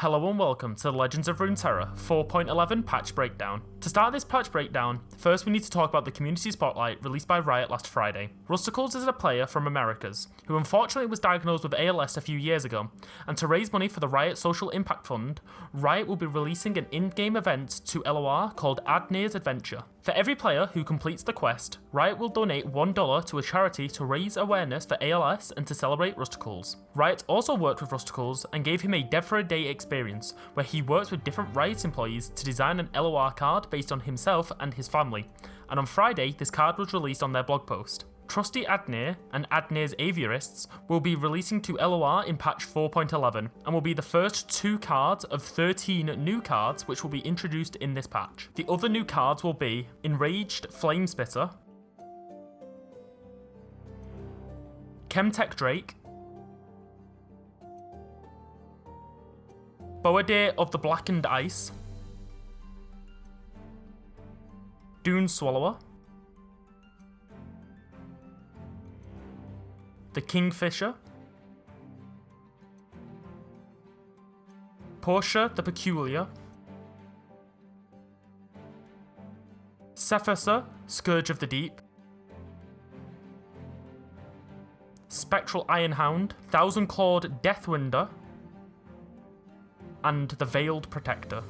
Hello and welcome to the Legends of Runeterra 4.11 patch breakdown. To start this patch breakdown, first we need to talk about the community spotlight released by Riot last Friday. Rusticles is a player from Americas, who unfortunately was diagnosed with ALS a few years ago, and to raise money for the Riot Social Impact Fund, Riot will be releasing an in-game event to LOR called Adnir's Adventure. For every player who completes the quest, Riot will donate $1 to a charity to raise awareness for ALS and to celebrate Rusticles. Riot also worked with Rusticles and gave him a Dev for a Day experience, where he worked with different Riot employees to design an LOR card based on himself and his family, and on Friday this card was released on their blog post. Trusty Adnir and Adnir's Aviarists will be releasing to LOR in patch 4.11 and will be the first 2 cards of 13 new cards which will be introduced in this patch. The other new cards will be Enraged Flamespitter, Chemtech Drake, Boadir of the Blackened Ice, Dune Swallower, the Kingfisher, Portia the Peculiar, Cephasa, Scourge of the Deep, Spectral Ironhound, Thousand-Clawed Deathwinder, and the Veiled Protector.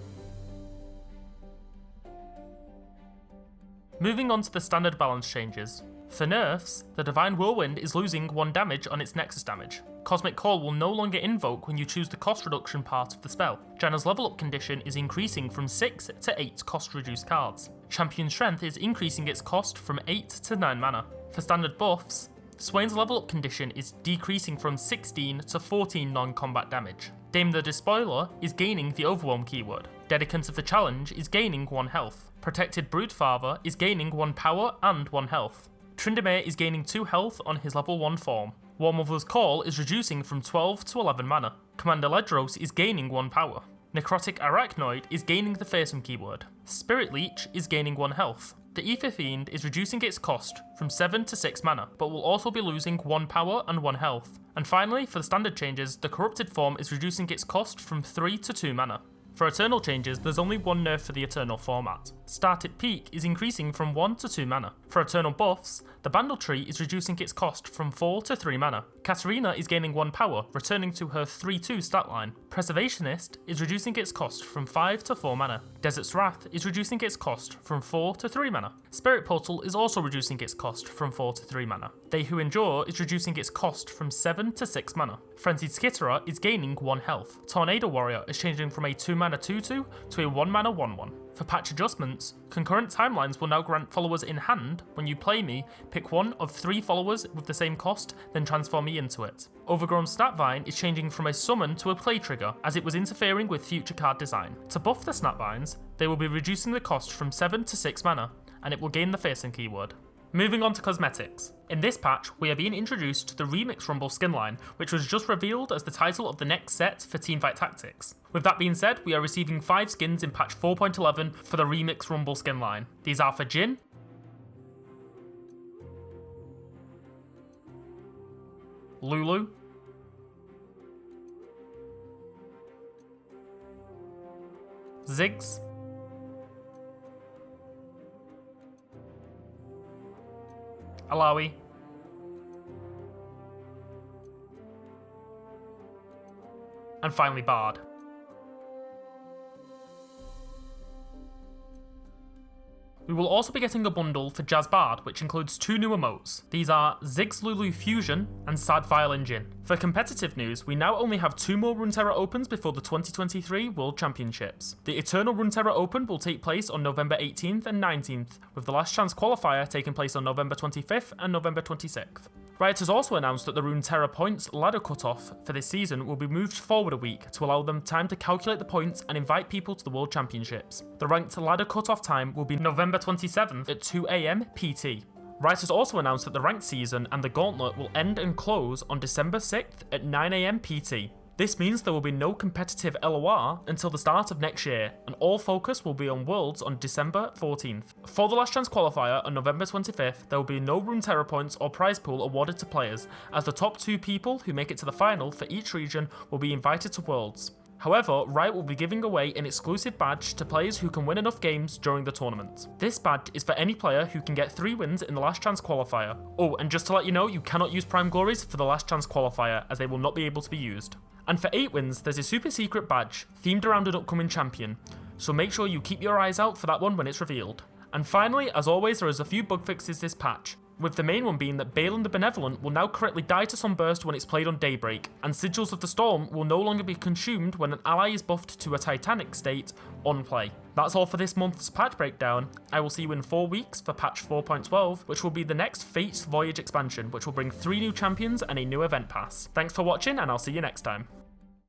Moving on to the standard balance changes. For Nerfs, the Divine Whirlwind is losing 1 damage on its Nexus damage. Cosmic Call will no longer invoke when you choose the cost reduction part of the spell. Janna's level up condition is increasing from 6 to 8 cost reduced cards. Champion Strength is increasing its cost from 8 to 9 mana. For standard buffs, Swain's level up condition is decreasing from 16 to 14 non-combat damage. Dame the Despoiler is gaining the Overwhelm keyword. Dedicant of the Challenge is gaining 1 health. Protected Broodfather is gaining 1 power and 1 health. Tryndamere is gaining 2 health on his level 1 form. War Mother's Call is reducing from 12 to 11 mana. Commander Ledros is gaining 1 power. Necrotic Arachnoid is gaining the Fearsome keyword. Spirit Leech is gaining 1 health. The Ether Fiend is reducing its cost from 7 to 6 mana, but will also be losing 1 power and 1 health. And finally, for the standard changes, the Corrupted form is reducing its cost from 3 to 2 mana. For Eternal changes, there's only 1 nerf for the Eternal format. Start at Peak is increasing from 1 to 2 mana. For Eternal buffs, the Bundle Tree is reducing its cost from 4 to 3 mana. Katarina is gaining 1 power, returning to her 3/2 stat line. Preservationist is reducing its cost from 5 to 4 mana. Desert's Wrath is reducing its cost from 4 to 3 mana. Spirit Portal is also reducing its cost from 4 to 3 mana. They Who Endure is reducing its cost from 7 to 6 mana. Frenzied Skitterer is gaining 1 health. Tornado Warrior is changing from a 2 mana 2/2 to a 1 mana 1/1. For patch adjustments, concurrent timelines will now grant followers in hand. When you play me, pick 1 of 3 followers with the same cost, then transform me into it. Overgrown Snapvine is changing from a summon to a play trigger, as it was interfering with future card design. To buff the Snapvines, they will be reducing the cost from 7 to 6 mana, and it will gain the Fearsome keyword. Moving on to cosmetics. In this patch, we are being introduced to the Remix Rumble skin line, which was just revealed as the title of the next set for Teamfight Tactics. With that being said, we are receiving 5 skins in patch 4.11 for the Remix Rumble skin line. These are for Jhin, Lulu, Ziggs, Alawi, and finally Bard. We will also be getting a bundle for Jazbar, which includes 2 new emotes. These are Ziggs Lulu Fusion and Sad Violin Jhin. For competitive news, we now only have 2 more Runeterra Opens before the 2023 World Championships. The Eternal Runeterra Open will take place on November 18th and 19th, with the Last Chance Qualifier taking place on November 25th and November 26th. Riot has also announced that the Runeterra points ladder cutoff for this season will be moved forward a week to allow them time to calculate the points and invite people to the World Championships. The ranked ladder cutoff time will be November 27th at 2 AM PT. Riot has also announced that the ranked season and the gauntlet will end and close on December 6th at 9 AM PT. This means there will be no competitive LOR until the start of next year, and all focus will be on Worlds on December 14th. For the Last Chance Qualifier on November 25th, there will be no Runeterra points or prize pool awarded to players, as the top 2 people who make it to the final for each region will be invited to Worlds. However, Riot will be giving away an exclusive badge to players who can win enough games during the tournament. This badge is for any player who can get 3 wins in the last chance qualifier. Oh, and just to let you know, you cannot use Prime Glories for the last chance qualifier as they will not be able to be used. And for 8 wins, there's a super secret badge themed around an upcoming champion, so make sure you keep your eyes out for that one when it's revealed. And finally, as always, there is a few bug fixes this patch, with the main one being that Balin the Benevolent will now correctly die to Sunburst when it's played on Daybreak, and Sigils of the Storm will no longer be consumed when an ally is buffed to a Titanic state on play. That's all for this month's patch breakdown. I will see you in 4 weeks for patch 4.12, which will be the next Fate's Voyage expansion, which will bring 3 new champions and a new event pass. Thanks for watching, and I'll see you next time.